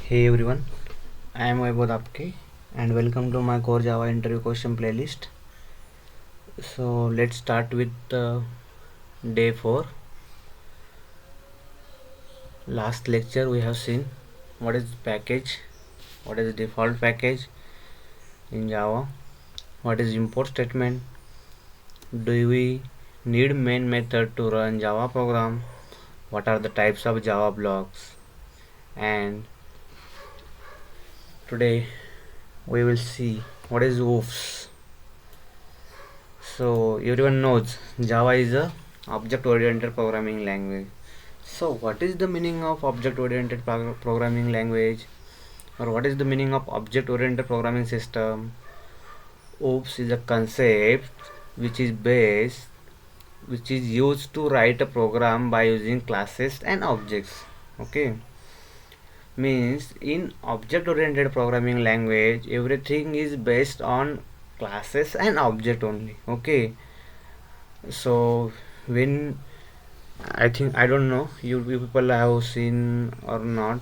Hey everyone, I am Vaibhavtechvideo and welcome to my core Java interview question playlist. So let's start with day 4. Last lecture we have seen what is package, what is default package in Java, what is import statement, do we need main method to run Java program, what are the types of Java blocks, and today we will see what is OOFs. So everyone knows Java is a object oriented programming language. So what is the meaning of object oriented programming language, or what is the meaning of object oriented programming system? OOPS is a concept which is based which is used to write a program by using classes and objects. Okay, means in object oriented programming language everything is based on classes and object only. Okay, so when I don't know you people have seen or not,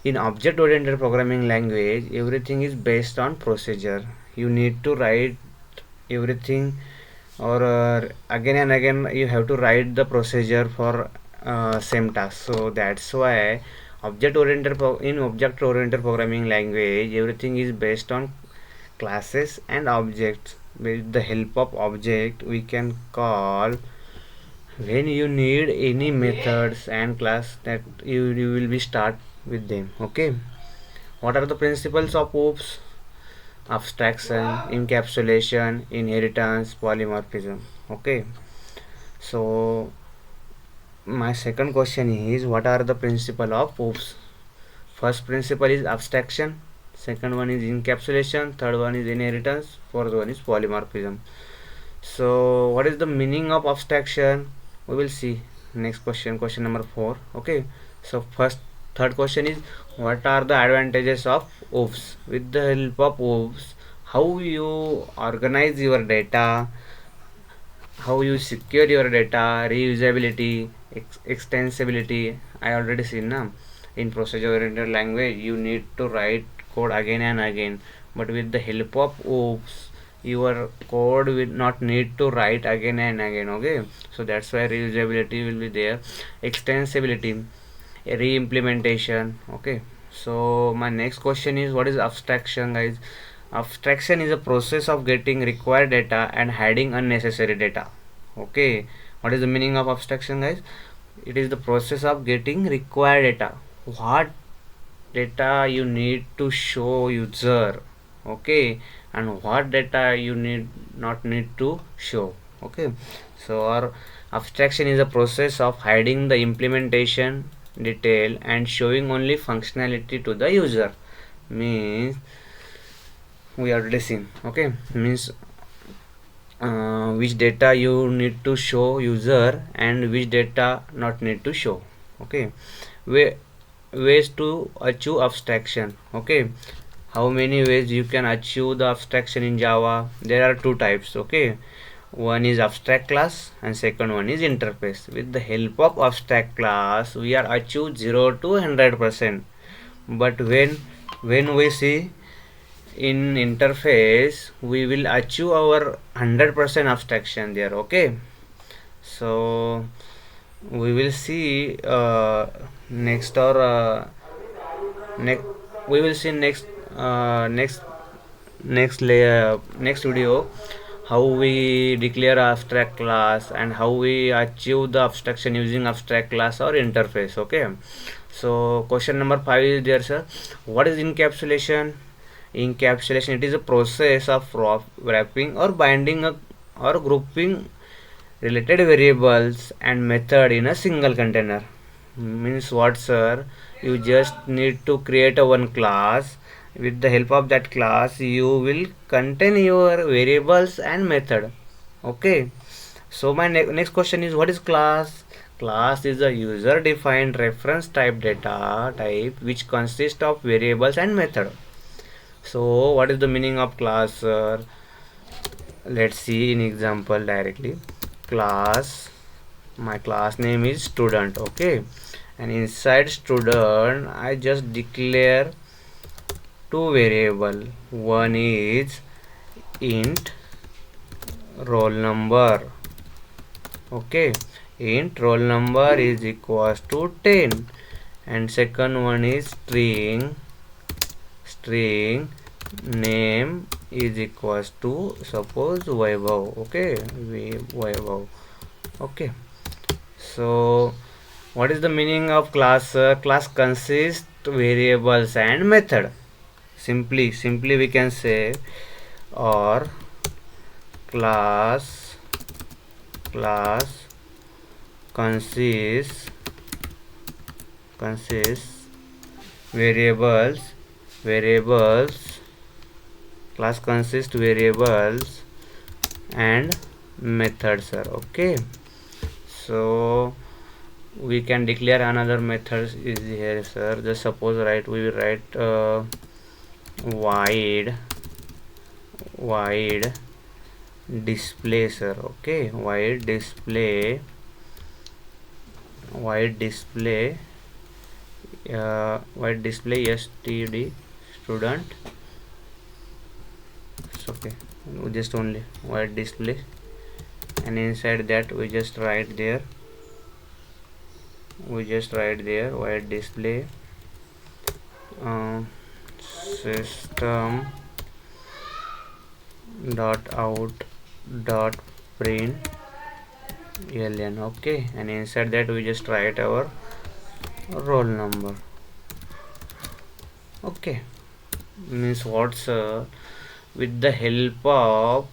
in object oriented programming language everything is based on procedure. You need to write everything, or again and again you have to write the procedure for same task. So that's why in object oriented programming language everything is based on classes and objects. With the help of object we can call when you need any methods and class that you will be start with them. Okay, what are the principles of OOPS? Abstraction, encapsulation, inheritance, polymorphism. Okay, so my second question is what are the principle of OOPS? First principle is abstraction, second one is encapsulation, third one is inheritance, fourth one is polymorphism. So what is the meaning of abstraction? We will see next question number 4. Okay, so third question is what are the advantages of OOPS? With the help of OOPS, how you organize your data, how you secure your data, reusability, extensibility. I already seen now. In procedure oriented language you need to write code again and again, but with the help of OOPS your code will not need to write again and again. Okay, so that's why reusability will be there. Extensibility, re-implementation. Okay, so my next question is what is abstraction, guys? Abstraction is a process of getting required data and hiding unnecessary data. Okay, what is the meaning of abstraction, guys? It is the process of getting required data. What data you need to show user? Okay, and what data you not need to show. Okay, so our abstraction is a process of hiding the implementation detail and showing only functionality to the user. Means we already seen. Okay, means which data you need to show user and which data not need to show. Okay, ways to achieve abstraction. Okay, how many ways you can achieve the abstraction in Java? There are two types. Okay, one is abstract class and second one is interface. With the help of abstract class we are achieve 0 to 100%, but when we see in interface we will achieve our 100% abstraction there. Okay, so we will see next or next we will see next layer next video how we declare abstract class and how we achieve the abstraction using abstract class or interface. Okay, so question number 5 is there, sir. What is encapsulation? Encapsulation, it is a process of wrapping or binding or grouping related variables and method in a single container. Means what, sir? You just need to create a one class. With the help of that class you will contain your variables and method. Okay, so my next question is what is class? Class is a user defined reference type data type which consists of variables and method. So what is the meaning of class, sir? Let's see in example directly. Class, my class name is student. Okay, and inside student I just declare two variable. One is int roll number. Okay, int roll number is equals to 10, and second one is string name is equals to suppose Vaibhav. Okay, Vaibhav. Okay, so what is the meaning of class? Class consists variables and method. Simply we can say, or class consists variables class consists variables and methods, sir. Okay, so we can declare another method is here, sir. Just suppose we will write void display, sir. Okay, void display std student. It's okay, just only void display, and inside that we just write there void display system dot out dot print ln. Okay, and inside that we just write our roll number. Okay, means what's with the help of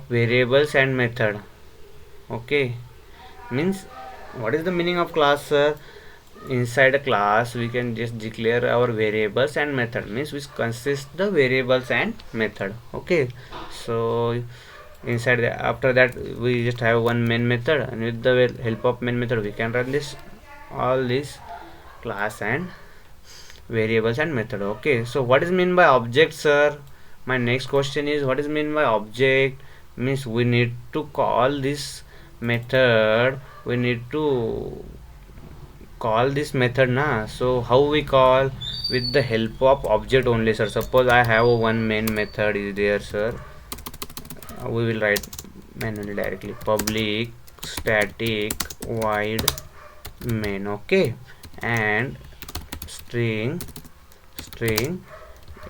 variables and method. Okay, means what is the meaning of class, sir? Inside a class we can just declare our variables and method, means which consists the variables and method. Okay, so inside after that we just have one main method, and with the help of main method we can run all this class and variables and method. Okay, so what is mean by object, sir? My next question is, what is mean by object? Means we need to call this method, we need to call this method na. So how we call? With the help of object only, sir. Suppose I have one main method is there, sir. We will write manually directly public static void main. Okay, and string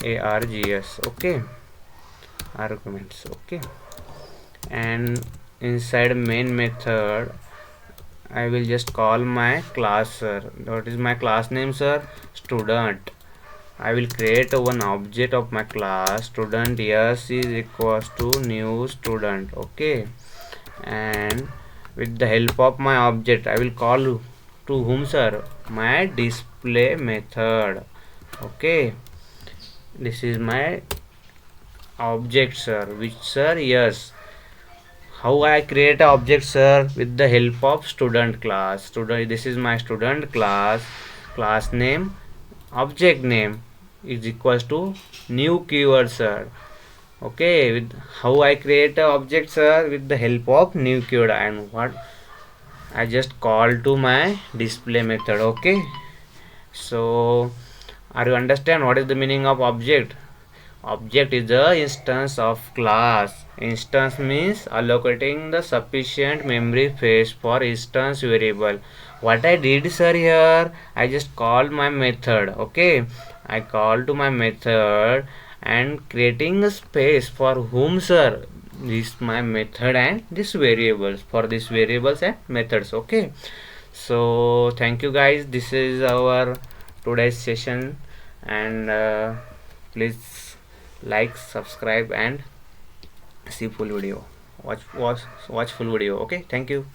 args. Okay, arguments. Okay, and inside main method I will just call my class, sir. What is my class name, sir? Student. I will create one object of my class student. Yes is equals to new student. Okay, and with the help of my object I will call to whom, sir? My display method. Okay, this is my object, sir. Which, sir? Yes. How I create an object, sir? With the help of student class. This is my student class name, object name is equals to new keyword, sir. Okay, with how I create an object, sir? With the help of new keyword, and what I just call to my display method. Okay, so are you understand what is the meaning of object? Object is the instance of class. Instance means allocating the sufficient memory space for instance variable. What I did, sir, here I just called my method. Okay, I called to my method and creating a space for whom, sir? This my method and this variables, for these variables and methods. Okay, so thank you guys, this is our today's session, and please like, subscribe, and see full video. Watch full video. Okay, thank you.